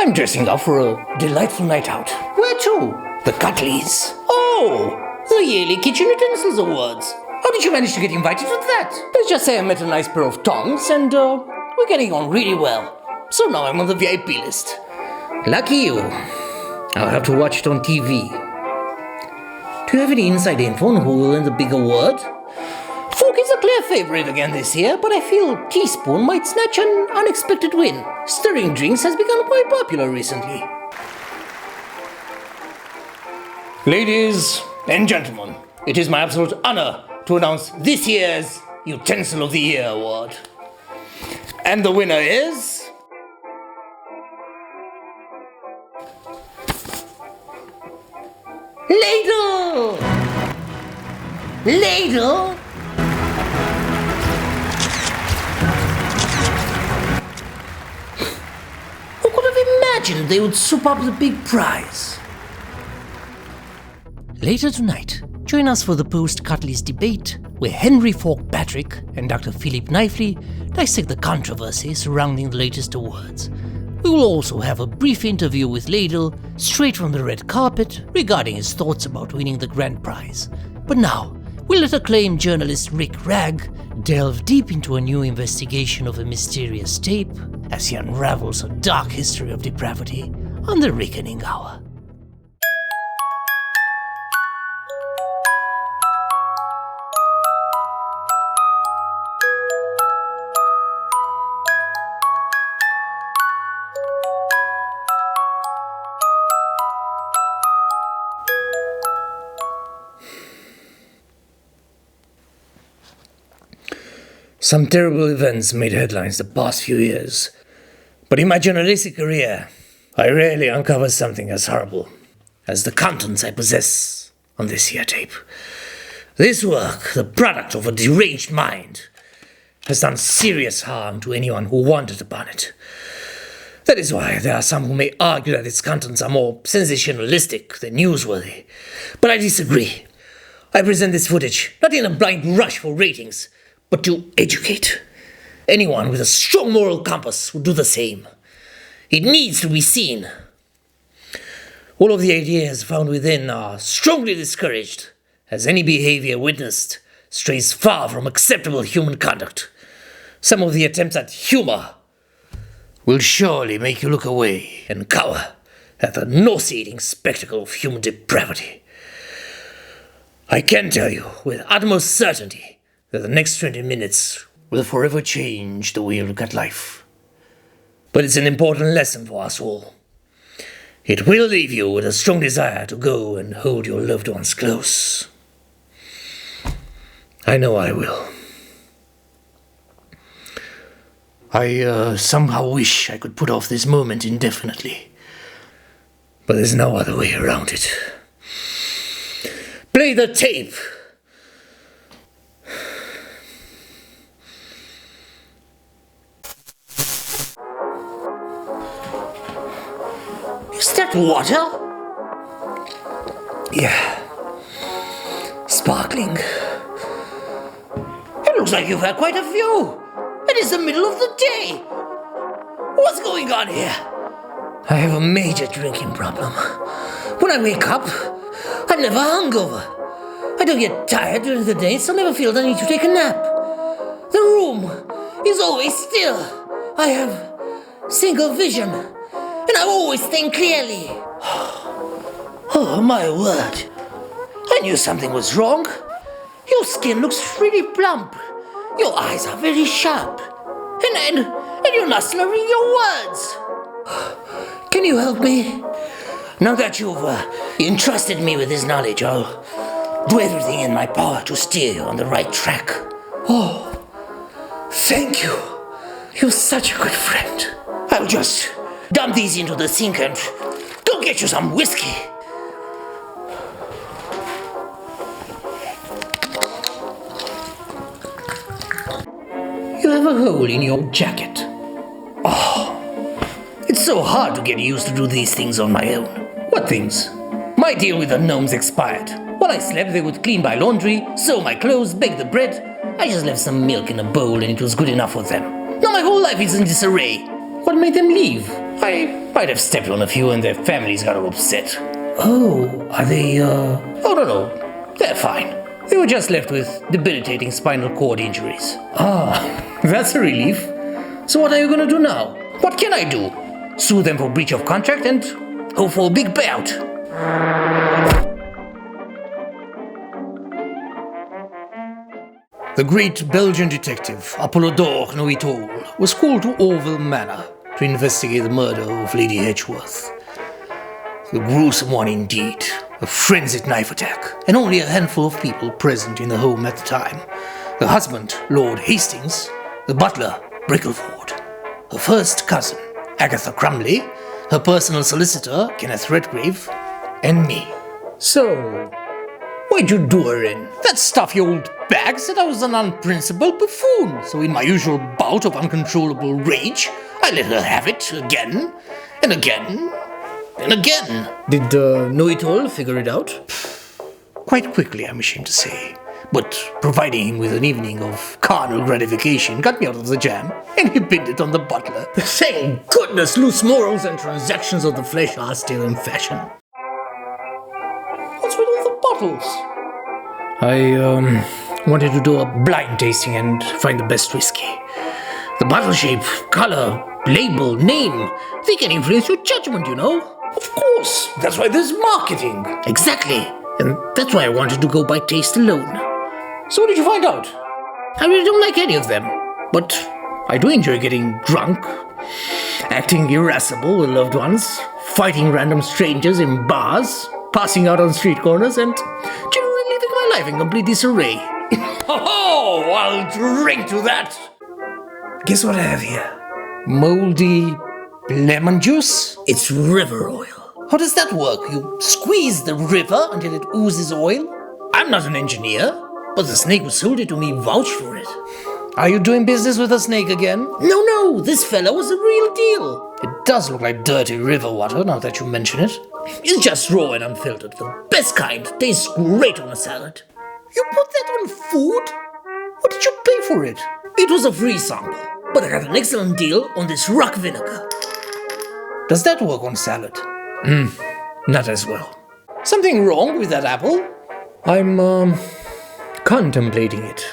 I'm dressing up for a delightful night out. Where to? The Cutley's. Oh, the yearly Kitchen Utensils Awards. How did you manage to get invited to that? Let's just say I met a nice pair of tongs and we're getting on really well. So now I'm on the VIP list. Lucky you. I'll have to watch it on TV. Do you have any inside info on who will win the big award? Fork is a clear favourite again this year, but I feel Teaspoon might snatch an unexpected win. Stirring drinks has become quite popular recently. Ladies and gentlemen, it is my absolute honour to announce this year's Utensil of the Year award. And the winner is... Ladle! Ladle? Who could have imagined they would soup up the big prize? Later tonight, join us for the post-Cutley's debate, where Henry Falk Patrick and Dr. Philip Knifley dissect the controversy surrounding the latest awards. We will also have a brief interview with Ladle, straight from the red carpet, regarding his thoughts about winning the grand prize. But now, we'll let acclaimed journalist Rick Ragg delve deep into a new investigation of a mysterious tape as he unravels a dark history of depravity on the Reckoning Hour. Some terrible events made headlines the past few years, but in my journalistic career, I rarely uncover something as horrible as the contents I possess on this here tape. This work, the product of a deranged mind, has done serious harm to anyone who wanted upon it. That is why there are some who may argue that its contents are more sensationalistic than newsworthy, but I disagree. I present this footage not in a blind rush for ratings, but to educate. Anyone with a strong moral compass would do the same. It needs to be seen. All of the ideas found within are strongly discouraged, as any behavior witnessed strays far from acceptable human conduct. Some of the attempts at humour will surely make you look away and cower at the nauseating spectacle of human depravity. I can tell you with utmost certainty that the next 20 minutes will forever change the way you look at life. But it's an important lesson for us all. It will leave you with a strong desire to go and hold your loved ones close. I know I will. I somehow wish I could put off this moment indefinitely, but there's no other way around it. Play the tape! Is that water? Yeah. Sparkling. It looks like you've had quite a few. It is the middle of the day. What's going on here? I have a major drinking problem. When I wake up, I'm never hungover. I don't get tired during the day, so I never feel the need to take a nap. The room is always still. I have single vision. And I always think clearly. Oh, my word. I knew something was wrong. Your skin looks really plump. Your eyes are very sharp. And you're not slurring your words. Can you help me? Now that you've entrusted me with this knowledge, I'll do everything in my power to steer you on the right track. Oh, thank you. You're such a good friend. I'll just dump these into the sink and go get you some whiskey. You have a hole in your jacket. Oh, it's so hard to get used to do these things on my own. What things? My deal with the gnomes expired. While I slept, they would clean my laundry, sew my clothes, bake the bread. I just left some milk in a bowl and it was good enough for them. Now my whole life is in disarray. What made them leave? I might have stepped on a few and their families got upset. Oh, are they, Oh, no. They're fine. They were just left with debilitating spinal cord injuries. Ah, that's a relief. So what are you gonna do now? What can I do? Sue them for breach of contract and hope for a big payout. The great Belgian detective Apollodore Know-it-all was called to Orville Manor to investigate the murder of Lady Hedgeworth. The gruesome one indeed, a frenzied knife attack, and only a handful of people present in the home at the time. The husband, Lord Hastings, the butler, Brickleford, her first cousin, Agatha Crumley, her personal solicitor, Kenneth Redgrave, and me. So, why'd you do her in? That stuffy old bag said I was an unprincipled buffoon, so in my usual bout of uncontrollable rage, I let her have it again, and again, and again. Did Know-it-all figure it out? Quite quickly, I'm ashamed to say. But providing him with an evening of carnal gratification got me out of the jam, and he pinned it on the butler. Thank goodness loose morals and transactions of the flesh are still in fashion. What's with all the bottles? I wanted to do a blind tasting and find the best whiskey. The bottle shape, color, label, name, they can influence your judgment, you know. Of course, that's why there's marketing. Exactly, and that's why I wanted to go by taste alone. So what did you find out? I really don't like any of them, but I do enjoy getting drunk, acting irascible with loved ones, fighting random strangers in bars, passing out on street corners, and generally living my life in complete disarray. Oh, I'll drink to that! Guess what I have here? Moldy lemon juice? It's river oil. How does that work? You squeeze the river until it oozes oil? I'm not an engineer, but the snake who sold it to me vouched for it. Are you doing business with a snake again? No, this fella was the real deal. It does look like dirty river water now that you mention it. It's just raw and unfiltered. The best kind. Tastes great on a salad. You put that on food? What did you pay for it? It was a free sample, but I got an excellent deal on this rock vinegar. Does that work on salad? Not as well. Something wrong with that apple? I'm, contemplating it.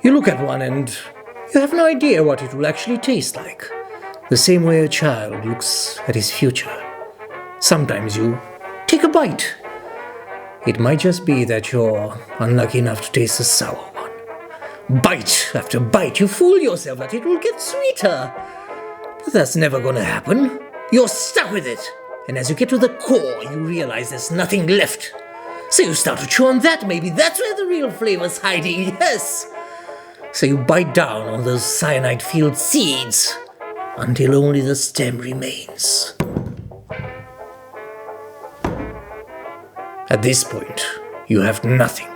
You look at one and you have no idea what it will actually taste like. The same way a child looks at his future. Sometimes you take a bite. It might just be that you're unlucky enough to taste the sour one. Bite after bite, you fool yourself that it will get sweeter. But that's never gonna happen. You're stuck with it. And as you get to the core, you realize there's nothing left. So you start to chew on that, maybe that's where the real flavor's hiding, yes. So you bite down on those cyanide-filled seeds until only the stem remains. At this point, you have nothing,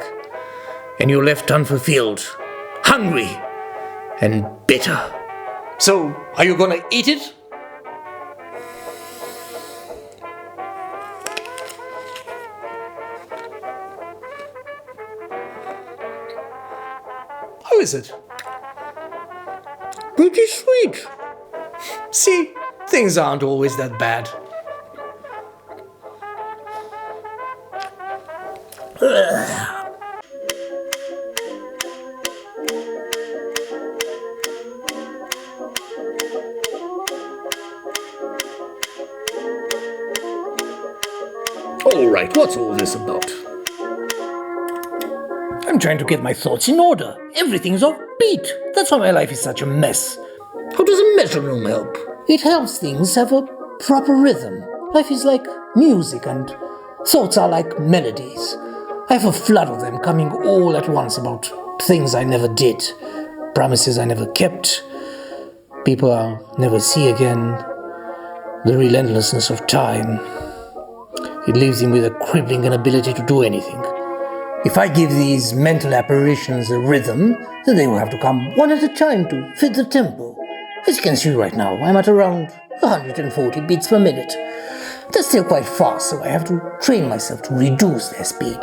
and you're left unfulfilled, hungry, and bitter. So, are you gonna eat it? How is it? Pretty sweet. See, things aren't always that bad. Alright, what's all this about? I'm trying to get my thoughts in order. Everything's offbeat. That's why my life is such a mess. How does a metronome help? It helps things have a proper rhythm. Life is like music and thoughts are like melodies. I have a flood of them coming all at once about things I never did, promises I never kept, people I'll never see again, the relentlessness of time. It leaves him with a crippling inability to do anything. If I give these mental apparitions a rhythm, then they will have to come one at a time to fit the tempo. As you can see right now, I'm at around 140 beats per minute. That's still quite fast, so I have to train myself to reduce their speed.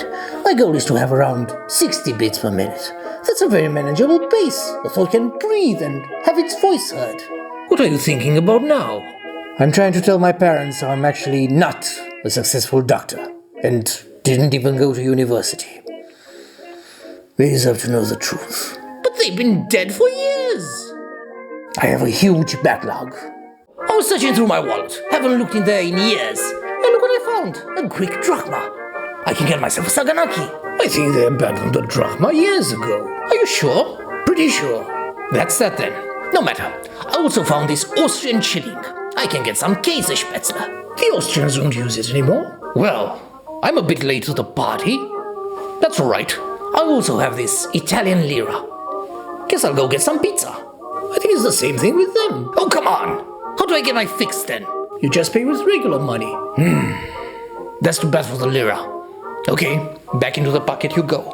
My goal is to have around 60 beats per minute. That's a very manageable pace. The thought can breathe and have its voice heard. What are you thinking about now? I'm trying to tell my parents I'm actually not a successful doctor and didn't even go to university. They deserve to know the truth. But they've been dead for years. I have a huge backlog. I was searching through my wallet. Haven't looked in there in years. And look what I found. A Greek drachma. I can get myself a Saganaki. I think they abandoned the drachma years ago. Are you sure? Pretty sure. That's that then. No matter. I also found this Austrian shilling. I can get some Käsespätzle. The Austrians don't use it anymore. Well, I'm a bit late to the party. That's alright. I also have this Italian lira. Guess I'll go get some pizza. I think it's the same thing with them. Oh, come on! How do I get my fix then? You just pay with regular money. That's too bad for the lira. Okay, back into the pocket you go.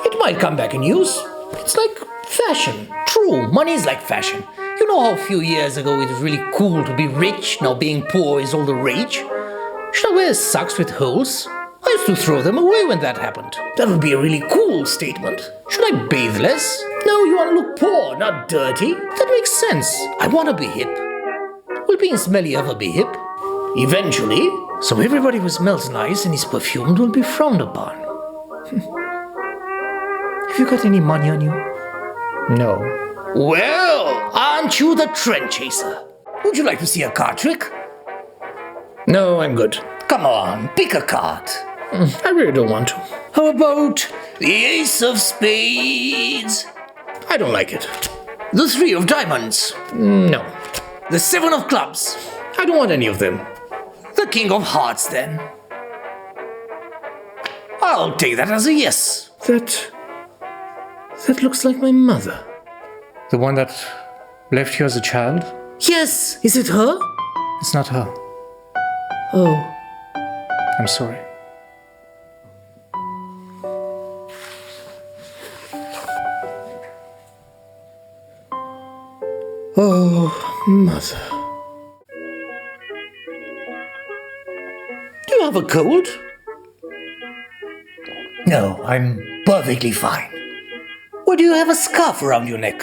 It might come back in use. It's like fashion. True, money is like fashion. You know how a few years ago it was really cool to be rich, now being poor is all the rage? Should I wear socks with holes? I used to throw them away when that happened. That would be a really cool statement. Should I bathe less? No, you want to look poor, not dirty. That makes sense. I want to be hip. Will being smelly ever be hip? Eventually. So everybody who smells nice and is perfumed will be frowned upon. Have you got any money on you? No. Well, aren't you the trend chaser? Would you like to see a card trick? No, I'm good. Come on, pick a card. I really don't want to. How about the Ace of Spades? I don't like it. The Three of Diamonds? No. The Seven of Clubs? I don't want any of them. The King of Hearts, then? I'll take that as a yes. That looks like my mother. The one that left you as a child? Yes, is it her? It's not her. Oh. I'm sorry. Oh, mother. Do you have a cold? No, I'm perfectly fine. Why do you have a scarf around your neck?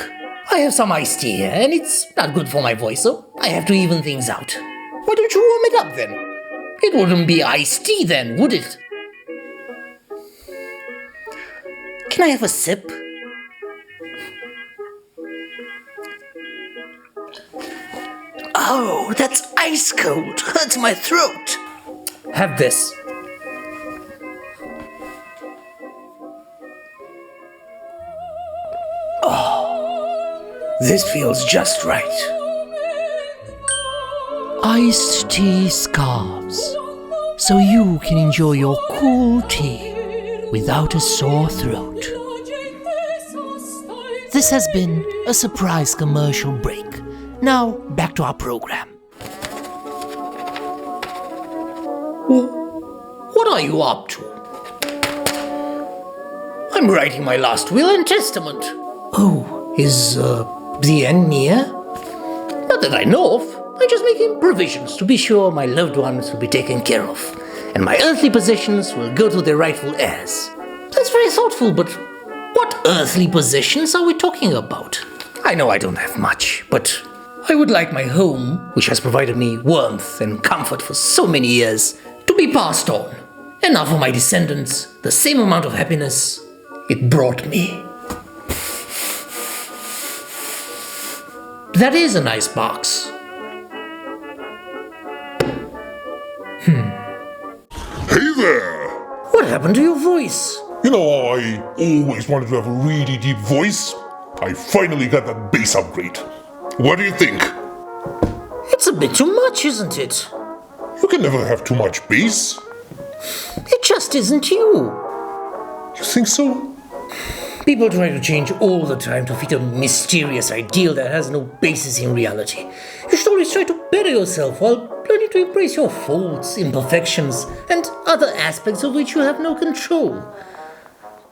I have some iced tea here, and it's not good for my voice, so I have to even things out. Why don't you warm it up then? It wouldn't be iced tea then, would it? Can I have a sip? Oh, that's ice cold. Hurts my throat. Have this. Oh, this feels just right. Iced tea scarves, so you can enjoy your cool tea without a sore throat. This has been a surprise commercial break. Now, back to our program. What are you up to? I'm writing my last will and testament. Oh, is the end near? Not that I know of. I'm just making provisions to be sure my loved ones will be taken care of, and my earthly possessions will go to their rightful heirs. That's very thoughtful, but what earthly possessions are we talking about? I know I don't have much, but I would like my home, which has provided me warmth and comfort for so many years, to be passed on. And now for my descendants, the same amount of happiness it brought me. That is a nice box. Hey there! What happened to your voice? You know how I always wanted to have a really deep voice? I finally got that bass upgrade. What do you think? It's a bit too much, isn't it? You can never have too much bass. It just isn't you. You think so? People try to change all the time to fit a mysterious ideal that has no basis in reality. You should always try to better yourself while learning to embrace your faults, imperfections, and other aspects of which you have no control.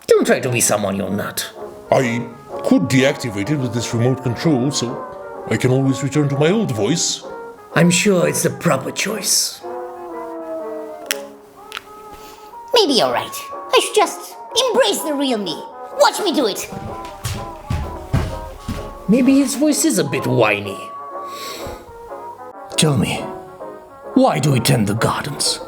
Don't try to be someone you're not. I could deactivate it with this remote control, so I can always return to my old voice. I'm sure it's the proper choice. Maybe you're right. I should just embrace the real me. Watch me do it. Maybe his voice is a bit whiny. Tell me, Why do we tend the gardens?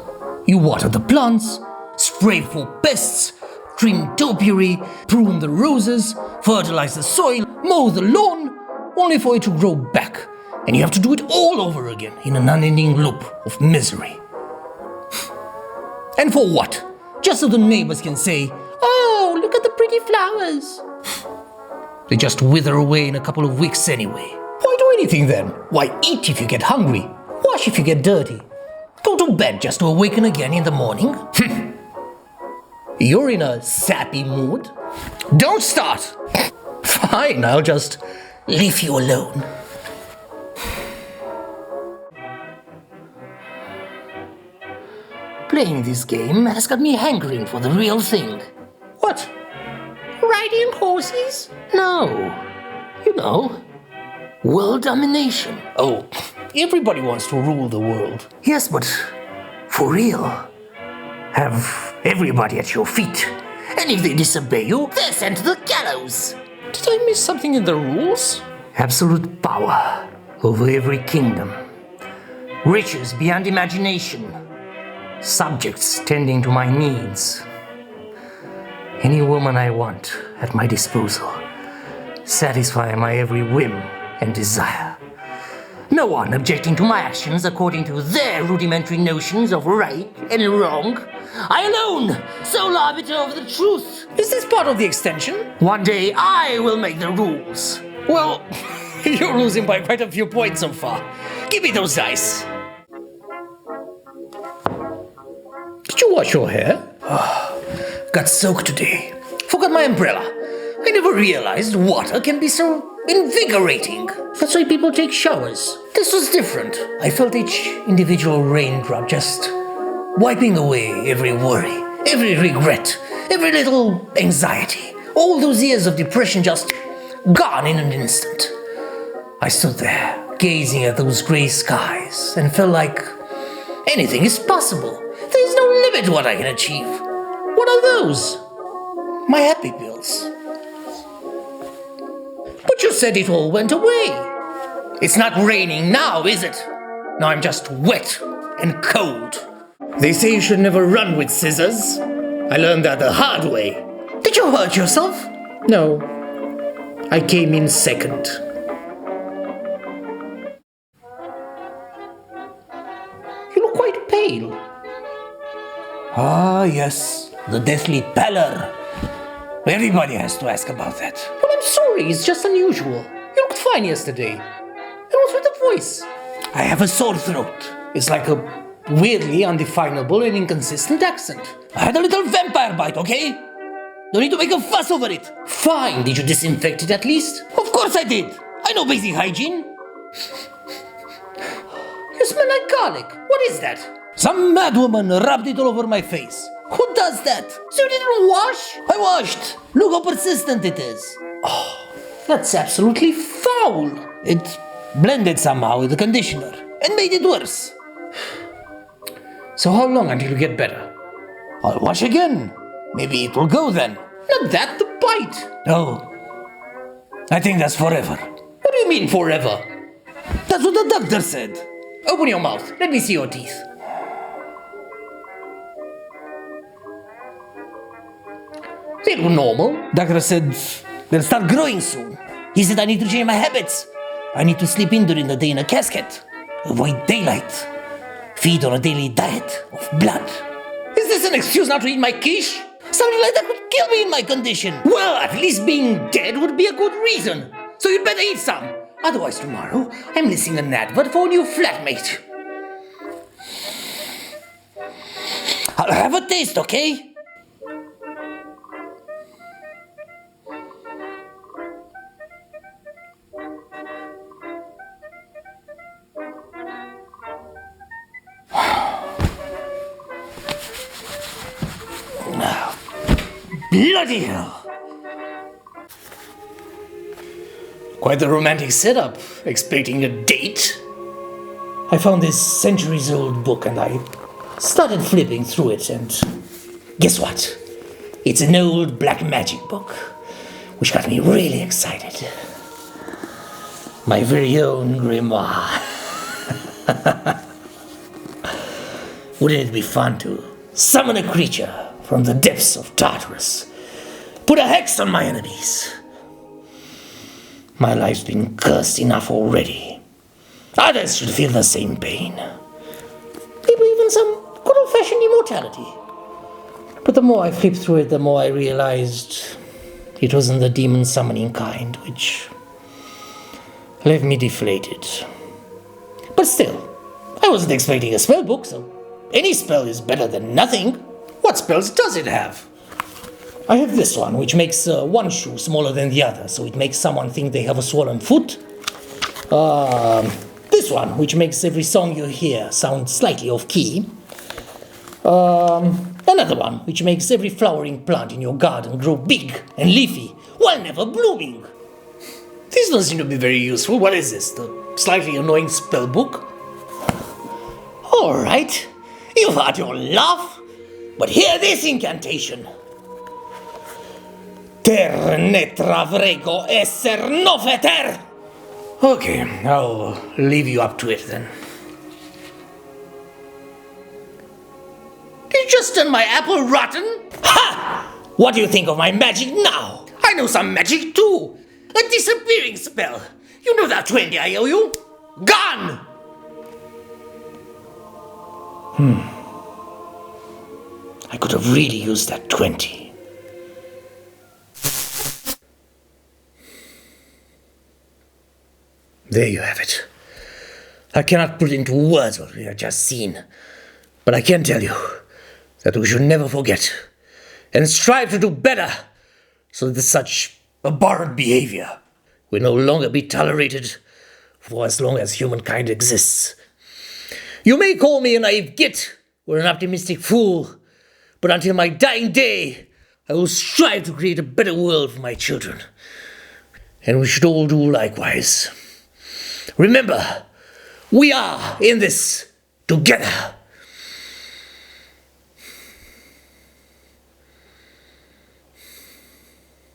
You water the plants, spray for pests, trim topiary, prune the roses, fertilize the soil, mow the lawn, only for it to grow back. And you have to do it all over again in an unending loop of misery. And for what? Just so the neighbors can say, "Oh, look at the pretty flowers." They just wither away in a couple of weeks anyway. Why do anything then? Why eat if you get hungry? Wash if you get dirty? Go to bed just to awaken again in the morning? You're in a sappy mood? Don't start! Fine, I'll just leave you alone. Playing this game has got me hankering for the real thing. What? Riding horses? No. You know, world domination. Oh, everybody wants to rule the world. Yes, but for real. Have everybody at your feet. And if they disobey you, they're sent to the gallows. Did I miss something in the rules? Absolute power over every kingdom. Riches beyond imagination. Subjects tending to my needs. Any woman I want at my disposal, satisfying my every whim and desire. No one objecting to my actions according to their rudimentary notions of right and wrong. I alone, sole arbiter of the truth. Is this part of the extension? One day I will make the rules. Well, you're losing by quite a few points so far. Give me those dice. Did you wash your hair? Got soaked today. Forgot my umbrella. I never realized water can be so invigorating. That's why people take showers. This was different. I felt each individual raindrop just wiping away every worry, every regret, every little anxiety. All those years of depression just gone in an instant. I stood there, gazing at those grey skies, and felt like anything is possible. There's no limit to what I can achieve. What are those? My happy pills. But you said it all went away. It's not raining now, is it? Now I'm just wet and cold. They say you should never run with scissors. I learned that the hard way. Did you hurt yourself? No. I came in second. You look quite pale. Ah, yes, the deathly pallor. Everybody has to ask about that. Well, I'm sorry, it's just unusual. You looked fine yesterday. And what's with the voice? I have a sore throat. It's like a weirdly undefinable and inconsistent accent. I had a little vampire bite, okay? Don't need to make a fuss over it. Fine, did you disinfect it at least? Of course I did. I know basic hygiene. You smell like garlic. What is that? Some madwoman rubbed it all over my face. Who does that? So you didn't wash? I washed. Look how persistent it is. Oh, that's absolutely foul. It blended somehow with the conditioner and made it worse. So how long until you get better? I'll wash again. Maybe it will go then. Not that, the bite. Oh, I think that's forever. What do you mean forever? That's what the doctor said. Open your mouth. Let me see your teeth. They look normal. Doctor said they'll start growing soon. He said I need to change my habits. I need to sleep in during the day in a casket. Avoid daylight. Feed on a daily diet of blood. Is this an excuse not to eat my quiche? Something like that would kill me in my condition. Well, at least being dead would be a good reason. So you'd better eat some. Otherwise tomorrow, I'm listing an advert for a new flatmate. I'll have a taste, okay? Bloody hell! Quite the romantic setup, expecting a date. I found this centuries-old book and I started flipping through it and guess what? It's an old black magic book, which got me really excited. My very own grimoire. Wouldn't it be fun to summon a creature from the depths of Tartarus? Put a hex on my enemies? My life's been cursed enough already. Others should feel the same pain. Maybe even some good old-fashioned immortality. But the more I flipped through it, the more I realized it wasn't the demon summoning kind, which left me deflated. But still, I wasn't expecting a spell book, so any spell is better than nothing. What spells does it have? I have this one, which makes one shoe smaller than the other, so it makes someone think they have a swollen foot. This one, which makes every song you hear sound slightly off-key. Another one, which makes every flowering plant in your garden grow big and leafy, while never blooming. These don't seem to be very useful. What is this, the slightly annoying spell book? Alright, you've had your laugh, but hear this incantation. Ter netra vrego esser nofeter. Okay, I'll leave you up to it then. Did you just turn my apple rotten? Ha! What do you think of my magic now? I know some magic too. A disappearing spell. You know that 20 I owe you? Gone! I could have really used that 20. There you have it. I cannot put into words what we have just seen, but I can tell you that we should never forget and strive to do better so that such abhorrent behavior will no longer be tolerated for as long as humankind exists. You may call me a naive git or an optimistic fool, but until my dying day, I will strive to create a better world for my children. And we should all do likewise. Remember, we are in this together.